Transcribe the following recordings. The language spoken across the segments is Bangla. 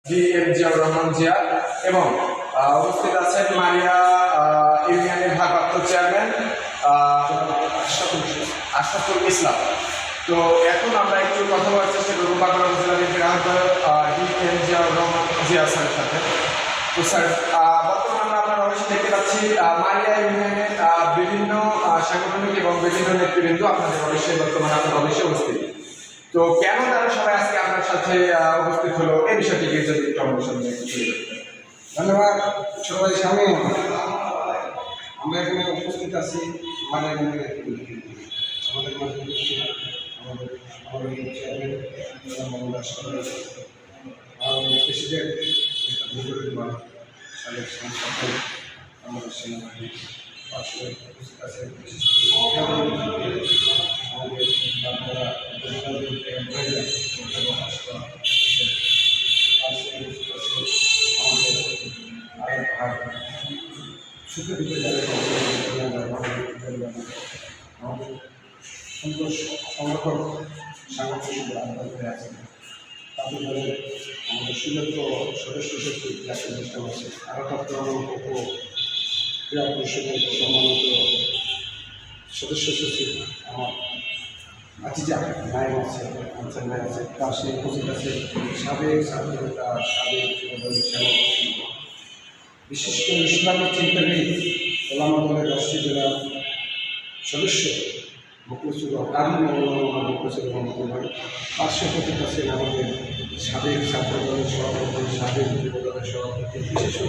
জিয়াউর রহমান জিয়া এবং উপস্থিত আছেন মারিয়া ইউনিয়নের ভারপ্রাপ্ত চেয়ারম্যান আশরাফুল ইসলাম। তো এখন আমরা একটু কথা বলার চেষ্টা করবো বাঁকুড়া উপজেলা বিএনপির আহ্বায়ক জিয়াউর রহমান জিয়া স্যারের সাথে। তো স্যার, বর্তমানে আপনারা অবশ্যই দেখতে পাচ্ছি মারিয়া ইউনিয়নের বিভিন্ন সাংগঠনিক এবং বিভিন্ন নেতৃবৃন্দ আপনাদের অবশ্যই বর্তমানে আপনারা অবশ্যই উপস্থিত। তো কেন তারা সবাই আজকে আপনার সাথে উপস্থিত হলো এই বিষয়টিকে যদি একটু আমাদের সামনে ধন্যবাদ সবাই। সামনে আমরা এখানে উপস্থিত আছি আমাদের আমাদের মাঝে আমাদের প্রেসিডেন্ট সাবেক সংসদ আমাদের সেনাবাহিনী পাশে উপস্থিত আছে সংগঠন সাংগঠনিক আন্দোলনে আছে তাদের আমাদের সুযোগ্য সদস্য সচিব জাতীয় অনুষ্ঠান আছে আরো উপ ক্রীড়া পরিষদের সম্মানিত সদস্য সচিব আমার আজিজা নায়ক আছে আনসার ভাই আছে তার সে উপস্থিত আছে সাবেক ছাত্রনেতা সাবেক যুবদলের সেনাপতি বিশেষ করে ইসলামিক চিন্তাবিদ ওলামা দলের রাষ্ট্রীয় জেলার সদস্য মুখলিসুর রহমান পার্শ্ব উপস্থিত আছেন আমাদের সাবেক ছাত্র দলের সভাপতি সাবেক যুব দলের সভাপতি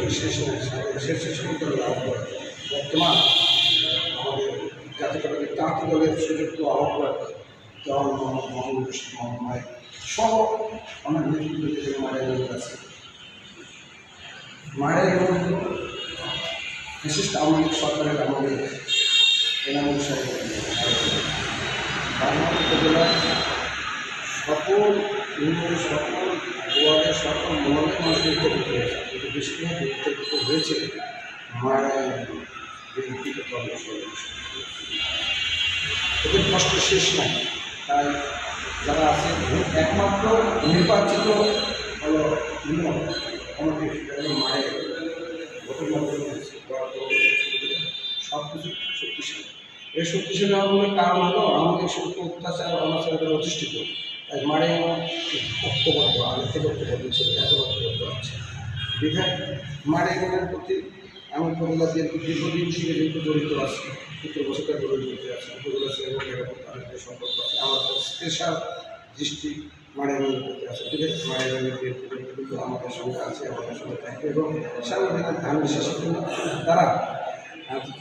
বিশেষ করে স্বেচ্ছাসেবী আহ্বায়ক বর্তমান আমাদের জাতীয়তাবাদী তাঁতি দলের সুযোগ্য আহ্বায়ক দেওয়ান মোহাম্মদ মাহমুদ মোহাম্মদ সহ অনেক নেতৃত্ব মায়ের আছে। মায়ের বিশিষ্ট আওয়ামী লীগ সরকারের আমাদের এনামুল সাহেব বাংলা উপজেলার সকল ইউনিয়নের সকল ওয়ার্ডের সকল মহলের মানুষ গুরুত্বপূর্ণ হয়েছে কিন্তু বেশি গুরুত্বপূর্ণ হয়েছে মায়ের ব্যক্তিগত এদের কষ্ট শেষ নাই। তাই যারা আছে একমাত্র নির্বাচিত হল আমাদের মায়ের ভোটের মাধ্যমে সব কিছু শক্তিশালী। এই শক্তিশালী হওয়ার কারণ হলো আমাদের শিল্প অত্যাচার অনাচার প্রতিষ্ঠিত তাই মারে ঐক্যবদ্ধ আগের থেকে ঐক্যবদ্ধ ছিল এখন ঐক্যবদ্ধ আছে বিধায় মারে এগুলোর প্রতি এমন উপজেলা বিএনপি দীর্ঘদিন থেকে যেহেতু জড়িত আছে 17 বছর ধরে জড়িত আছে উপজেলা এবং তাদের সম্পর্ক আছে আমাদের স্পেশাল দৃষ্টি মারিয়াগঞ্জের প্রতি আছে বিধায় মারিয়াগঞ্জের বিএনপি কিন্তু আমাদের সঙ্গে আছে আমাদের সঙ্গে থাকবে এবং সাংগঠনিক ধান বিশেষ তারা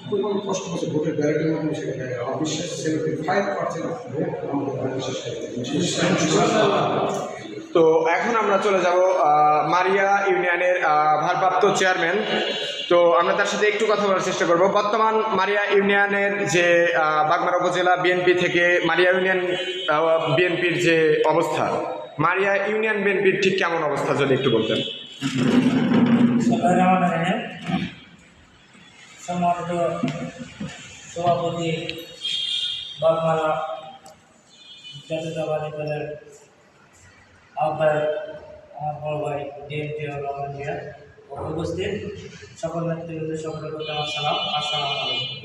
পরিমাণ কষ্ট করছে ভোটের ব্যালটের মাধ্যমে সেখানে আমার বিশ্বাস 75% ভোট আমাদের বিশেষ। তো এখন আমরা চলে যাব মারিয়া ইউনিয়নের ভারপ্রাপ্ত চেয়ারম্যান। তো আমরা তার সাথে একটু কথা বলার চেষ্টা করব। বর্তমান মারিয়া ইউনিয়নের যে বাগমারা উপজেলা বিএনপি থেকে মারিয়া ইউনিয়ন বিএনপির যে অবস্থা, মারিয়া ইউনিয়ন বিএনপির ঠিক কেমন অবস্থা যদি একটু বলতেন। সম্মানিত সভাপতি বাগমারা জাতীয়তাবাদী দলের আহ্বায়ক আমার বড় ভাই জিয়াউর রহমান জিয়া উপস্থিত সকল নেতৃবৃন্দ সকলের প্রতি আমার সালাম। আসসালামু আলাইকুম।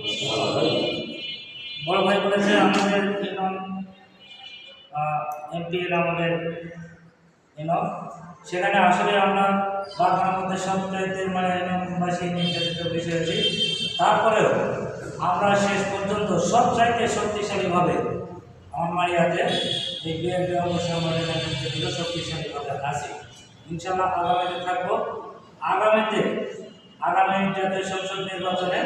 বড় ভাই বলেছে আমাদের এমপি আমাদের সেখানে আসলে আমরা বাগমারার মধ্যে সবচাইতে এনমবাসী নির্যাতিত বিষয় আছি। তারপরেও আমরা শেষ পর্যন্ত সবচাইতে শক্তিশালীভাবে আমার মারিয়াতে এই বিএনপি অবশ্যই শক্তিশালীভাবে আছি। ইনশাল্লাহ আগামীতে থাকবো। আগামী জাতীয় সংসদ নির্বাচনে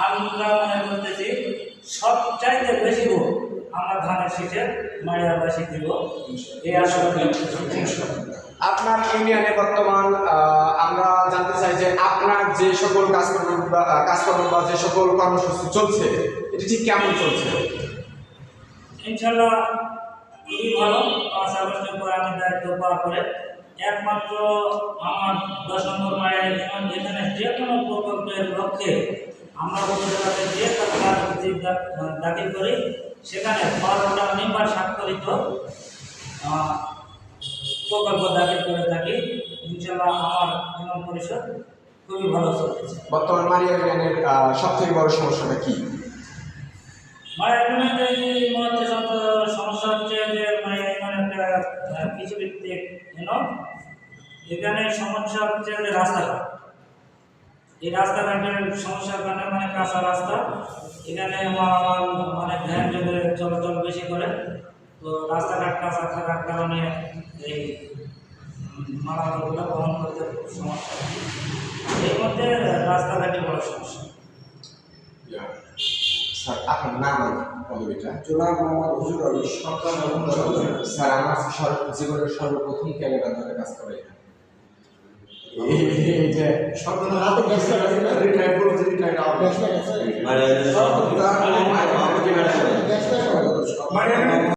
আমরা মনে করতেছি সবচাইতে বেশি ভোট আমরা ধানের শীষে মারিয়াবাসী দিব এই আশা। আপনার ইউনিয়নে বর্তমান আমরা জানতে চাই যে আপনার যে সকল কাজকর্ম বা যে সকল কর্মসূচি চলছে এটি ঠিক কেমন চলছে? ইনশাল্লাহ খুবই ভালো। 5 আগস্টের পরে আমি দায়িত্ব পাওয়ার পরে একমাত্র আমার 10 নম্বর মায়ের এখানে যে কোনো প্রকল্পের লক্ষ্যে আমরা উপজেলাতে যে দাখিল করি সেখানে 12টা মেম্বার স্বাক্ষরিত প্রকল্প দাখিল করে থাকি। আমার ইউনিয়ন পরিষদ খুবই ভালো চলতেছে। বর্তমান মারিয়া ইউনিয়নের সব থেকে বড় সমস্যাটা কি? মায়ের ইউনিয়নের এই মুহূর্তে সমস্যা হচ্ছে যে মায়ের ইউনিয়ন একটা কৃষিভিত্তিক ইউনিয়ন। এখানে সমস্যা হচ্ছে যে রাস্তাঘাট। এই রাস্তাঘাটের সমস্যার কারণে মানে কাঁচা রাস্তা, এখানে মালামাল মানে ভ্যান যোগে চলাচল বেশি করে, তো রাস্তাঘাট কাঁচা থাকার কারণে এই মালামালগুলো বহন করতে খুব সমস্যা হয়। এর মধ্যে রাস্তাঘাটই বড় সমস্যা। স্যার আপনার নাম আর পদবিটা? জনাব মোহাম্মদ হুজুর আলী সরকার। স্যার আমার জীবনের সর্বপ্রথম ক্যামেরা ধরে কাজ করে এই যে সরকার হাতে ব্যস্ত আছে না, রিটায়ার করে রিটায়ার আউট ব্যস্ত আছে মানে মানে